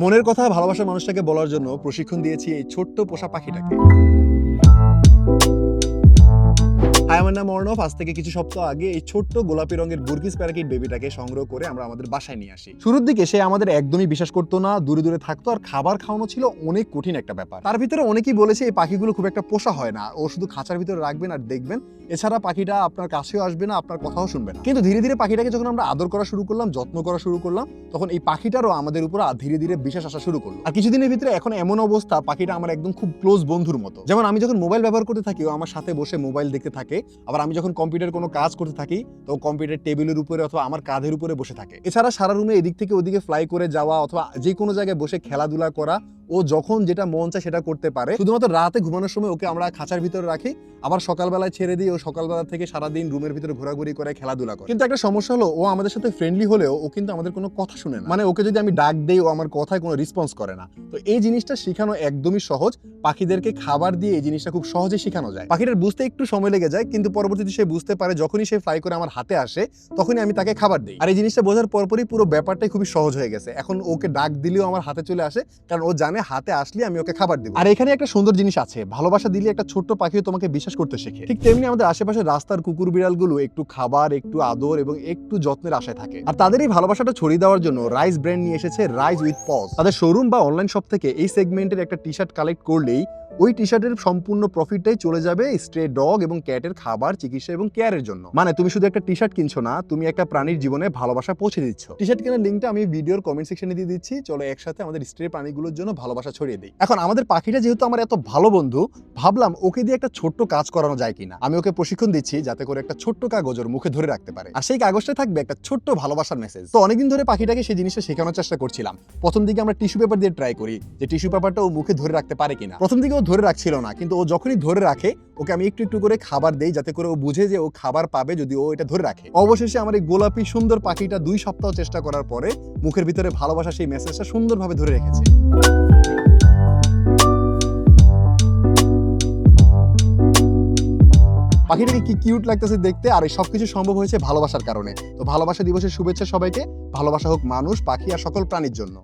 মনের কথা ভালোবাসার মানুষটাকে বলার জন্য প্রশিক্ষণ দিয়েছি এই ছোট্ট পোষা পাখিটাকে। আমার নাম অর্ণব। আজ থেকে কিছু সপ্তাহ আগে এই ছোট্ট গোলাপি রঙের বুরকিস প্যারাকিট বেবিটাকে সংগ্রহ করে আমরা আমাদের বাসায় নিয়ে আসি। শুরুর দিকে সে আমাদের একদমই বিশ্বাস করতো না, দূরে দূরে থাকতো, আর খাবার খাওয়ানো ছিল অনেক কঠিন একটা ব্যাপার। তার ভিতরে অনেকেই বলেছে এই পাখিগুলো খুব একটা পোষা হয় না, ও শুধু খাঁচার ভিতরে রাখবেন আর দেখবেন, এছাড়া পাখিটা আপনার কাছেও আসবে না, আপনার কথাও শুনবে না। কিন্তু ধীরে ধীরে পাখিটাকে যখন আমরা আদর করা শুরু করলাম, যত্ন করা শুরু করলাম, তখন এই পাখিটারও আমাদের উপর ধীরে ধীরে বিশ্বাস আসা শুরু করলো। আর কিছুদিনের ভিতরে এখন এমন অবস্থা, পাখিটা আমার একদম খুব ক্লোজ বন্ধুর মতো। যেমন আমি যখন মোবাইল ব্যবহার করতে থাকি, ও আমার সাথে বসে মোবাইল দেখতে থাকে। আবার আমি যখন কম্পিউটার কোনো কাজ করতে থাকি, তো কম্পিউটার টেবিলের উপরে অথবা আমার কাঁধের উপরে বসে থাকে। এছাড়া সারা রুমে এদিক থেকে ওদিকে ফ্লাই করে যাওয়া অথবা যে কোনো জায়গায় বসে খেলাধুলা করা, ও যখন যেটা মন চায় সেটা করতে পারে। শুধুমাত্র রাতে ঘুমানোর সময় ওকে আমরা খাঁচার ভিতরে রাখি, আবার সকালবেলায় ছেড়ে দিই। ও সকালবেলা থেকে সারাদিন রুমের ভিতরে ঘোরাঘুরি করে, খেলাধুলা করে। কিন্তু একটা সমস্যা হলো, ও আমাদের সাথে ফ্রেন্ডলি হলেও ও কিন্তু আমাদের কোনো কথা শুনে না। মানে ওকে যদি আমি ডাক দেই, ও আমার কথায় কোনো রেসপন্স করে না। তো এই জিনিসটা শেখানো একদমই সহজ। পাখিদেরকে খাবার দিয়ে এই জিনিসটা খুব সহজে শেখানো যায়। পাখিটার বুঝতে একটু সময় লেগে যায়, কিন্তু পরবর্তীতে সে বুঝতে পারে। যখনই সে ফ্লাই করে আমার হাতে আসে, তখনই আমি তাকে খাবার দিই। আর এই জিনিসটা বোঝার পরপরই পুরো ব্যাপারটাই খুবই সহজ হয়ে গেছে। এখন ওকে ডাক দিলেও আমার হাতে চলে আসে, কারণ ও জানে হাতে আসলে আমি ওকে খাবার দিব। আর এখানে একটা সুন্দর জিনিস আছে, ভালোবাসা দিলে একটা ছোট্ট পাখিও তোমাকে বিশ্বাস করতে শেখে। ঠিক তেমনি আমাদের আশেপাশে রাস্তার কুকুর বিড়ালগুলো একটু খাবার, একটু আদর এবং একটু যত্নের আশায় থাকে। আর তাদের এই ভালোবাসাটা ছড়িয়ে দেওয়ার জন্য রাইস ব্র্যান্ড নিয়ে এসেছে রাইস উইথ পজ। তাদের শোরুম বা অনলাইন শপ থেকে এই সেগমেন্টের একটা টি শার্ট কালেক্ট করলেই ওই টি শার্টের সম্পূর্ণ প্রফিটটাই চলে যাবে স্ট্রে ডগ এবং ক্যাটের খাবার, চিকিৎসা এবং কেয়ারের জন্য। মানে তুমি শুধু একটা টি শার্ট কিনছো না, তুমি একটা প্রাণীর জীবনে ভালোবাসা পৌঁছে দিচ্ছ। টি শার্ট কেনার লিঙ্কটা আমি ভিডিওর কমেন্ট সেকশনে দিয়ে দিচ্ছি। চলো একসাথে আমাদের স্ট্রে প্রাণীগুলোর জন্য ভালোবাসা ছড়িয়ে দিই। এখন আমাদের পাখিটা যেহেতু আমার এত ভালো বন্ধু, ভাবলাম ওকে দিয়ে একটা ছোট্ট কাজ করানো যায় কিনা। আমি ওকে প্রশিক্ষণ দিচ্ছি যাতে করে একটা ছোট্ট কাগজ ওর মুখে ধরে রাখতে পারে, আর সেই কাগজটা থাকবে একটা ছোট্ট ভালোবাসার মেসেজ। তো অনেকদিন ধরে পাখিটাকে সেই জিনিসটা শেখানোর চেষ্টা করছিলাম। প্রথম দিকে আমরা টিস্যু পেপার দিয়ে ট্রাই করি যে টিস্যু পেপারটা ও মুখে ধরে রাখতে পারে কিনা। প্রথম দিকে ও ধরে রাখছিল না, কিন্তু ও যখনই ধরে রাখে, ওকে আমি একটু একটু করে খাবার দেই যাতে করে ও বুঝে যে ও খাবার পাবে যদি ও এটা ধরে রাখে। অবশেষে আমার এই গোলাপি সুন্দর পাখিটা 2 সপ্তাহ চেষ্টা করার পরে মুখের ভিতরে ভালোবাসা সেই মেসেজটা সুন্দরভাবে ধরে রেখেছে। পাখিটাকে কি কিউট লাগতেছে দেখতে, আর এই সবকিছু সম্ভব হয়েছে ভালোবাসার কারণে। তো ভালোবাসা দিবসের শুভেচ্ছা সবাইকে। ভালোবাসা হোক মানুষ, পাখি আর সকল প্রাণীর জন্য।